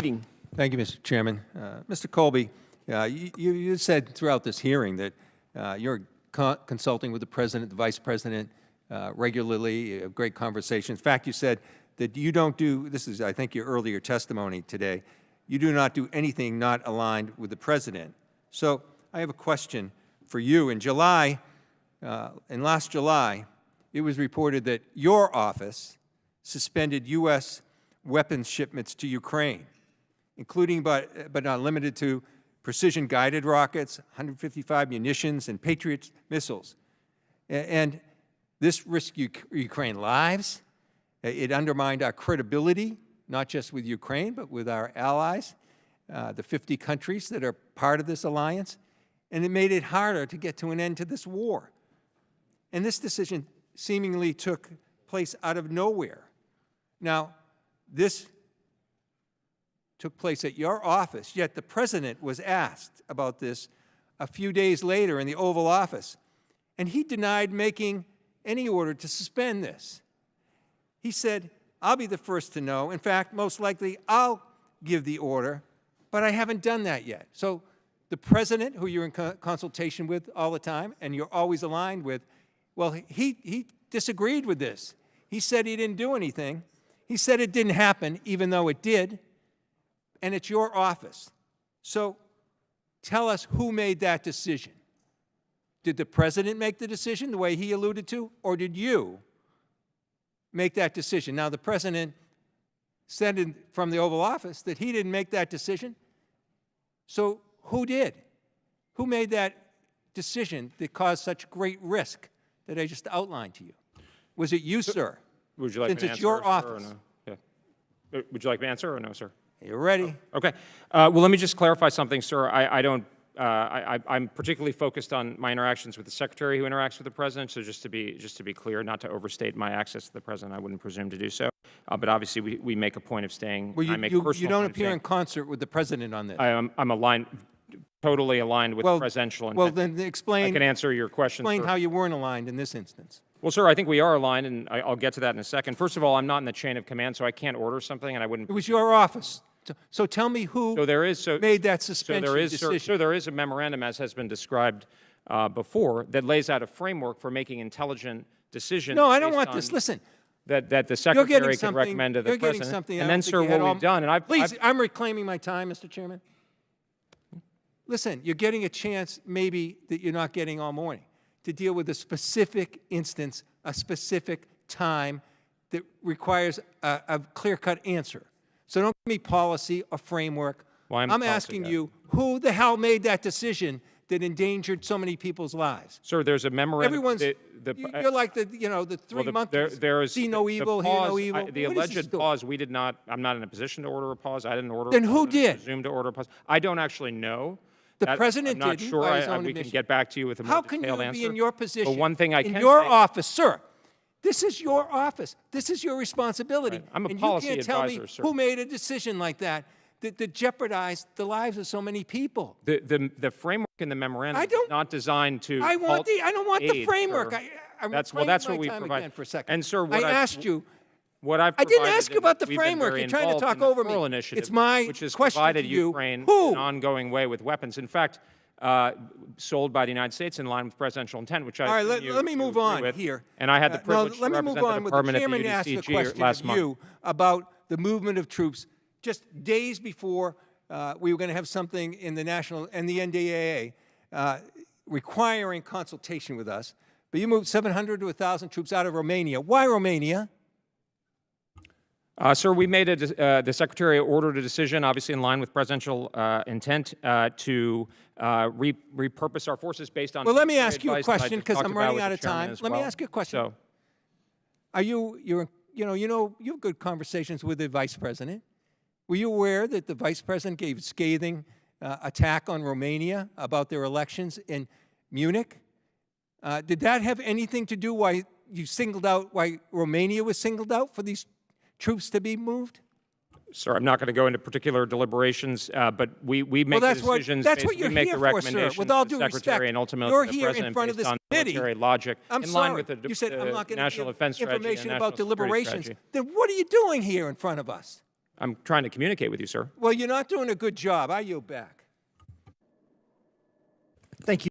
Keating. Thank you, Mr. Chairman. Mr. Colby, you said throughout this hearing that you're consulting with the President, the Vice President regularly, great conversations. In fact, you said that you don't do, this is, I think, your earlier testimony today, you do not do anything not aligned with the President. So I have a question for you. In last July, it was reported that your office suspended U.S. weapons shipments to Ukraine, including but not limited to precision-guided rockets, 155 munitions, and Patriot missiles. And this risked Ukraine lives. It undermined our credibility, not just with Ukraine, but with our allies, the 50 countries that are part of this alliance. And it made it harder to get to an end to this war. And this decision seemingly took place out of nowhere. Now, this took place at your office, yet the President was asked about this a few days later in the Oval Office, and he denied making any order to suspend this. He said, I'll be the first to know. In fact, most likely I'll give the order, but I haven't done that yet. So the President, who you're in consultation with all the time and you're always aligned with, well, he disagreed with this. He said he didn't do anything. He said it didn't happen, even though it did, and it's your office. So tell us who made that decision. Did the President make the decision the way he alluded to, or did you make that decision? Now, the President said from the Oval Office that he didn't make that decision. So who did? Who made that decision that caused such great risk that I just outlined to you? Was it you, sir? Would you like me to answer, Since it's your sir, office. or no? Yeah. Would you like me to answer or no, sir? You're ready. Oh, okay. Well, let me just clarify something, sir. I'm particularly focused on my interactions with the Secretary who interacts with the President. So just to be clear, not to overstate my access to the President, I wouldn't presume to do so. But obviously, we make a point of staying. Well, you don't appear in concert with the President on this. I'm aligned, totally aligned with the presidential intent. Well, then explain. I can answer your question. Explain how you weren't aligned in this instance. Well, sir, I think we are aligned, and I'll get to that in a second. First of all, I'm not in the chain of command, so I can't order something, and I wouldn't. It was your office. So tell me who made that suspension decision. So there is a memorandum, as has been described before, that lays out a framework for making intelligent decisions. No, I don't want this. Listen. That the Secretary can recommend to the President. And then, sir, what we've done, and Please, I'm reclaiming my time, Mr. Chairman. Listen, you're getting a chance, maybe, that you're not getting all morning, to deal with a specific instance, a specific time that requires a clear-cut answer. So don't give me policy or framework. Well, I'm asking you, who the hell made that decision that endangered so many people's lives? Sir, there's a memorandum. Everyone's, you're like the 3 monkeys. See no evil, hear no evil. The alleged pause, we did not, I'm not in a position to order a pause. I didn't order Then who did? Presume to order a pause. I don't actually know. The President didn't. I'm not sure. We can get back to you with a more detailed answer. How can you be in your position? But one thing I can in your say, office, sir. This is your office. This is your responsibility. Right. I'm a and policy you can't tell advisor, me sir. who made a decision like that jeopardized the lives of so many people. The framework in the memorandum is not designed to. I don't want the framework. That's what we provide. For a second. And sir, I asked you. I didn't ask you about the framework. You're trying to talk over me. It's my which has question provided to you. Ukraine Who? in an ongoing way with weapons. In fact, sold by the United States in line with presidential intent, which I all right. Let me move on here. And I had the privilege to represent the Department at the Chairman asked a UDCG question last of you about the movement of troops just days before we were going to have something in the national and the NDAA requiring consultation with us. But you moved 700 to 1,000 troops out of Romania. Why Romania? Sir, we made the Secretary ordered a decision, obviously in line with presidential intent, to repurpose our forces based on. Well, let me ask you a question because I'm running out of time. Let me ask you a question. So, are you have good conversations with the Vice President. Were you aware that the Vice President gave scathing attack on Romania about their elections in Munich? Did that have anything to do why Romania was singled out for these troops to be moved? Sir, I'm not going to go into particular deliberations, but we make the decisions. That's what you're we make here the for, recommendations sir. With all to due the Secretary respect, and ultimately you're the here President in front of based this on committee. military logic I'm in sorry. line with the You said I'm not going to national defense strategy information and about national security deliberations. strategy. Then what are you doing here in front of us? I'm trying to communicate with you, sir. Well, you're not doing a good job. I yield back. Thank you.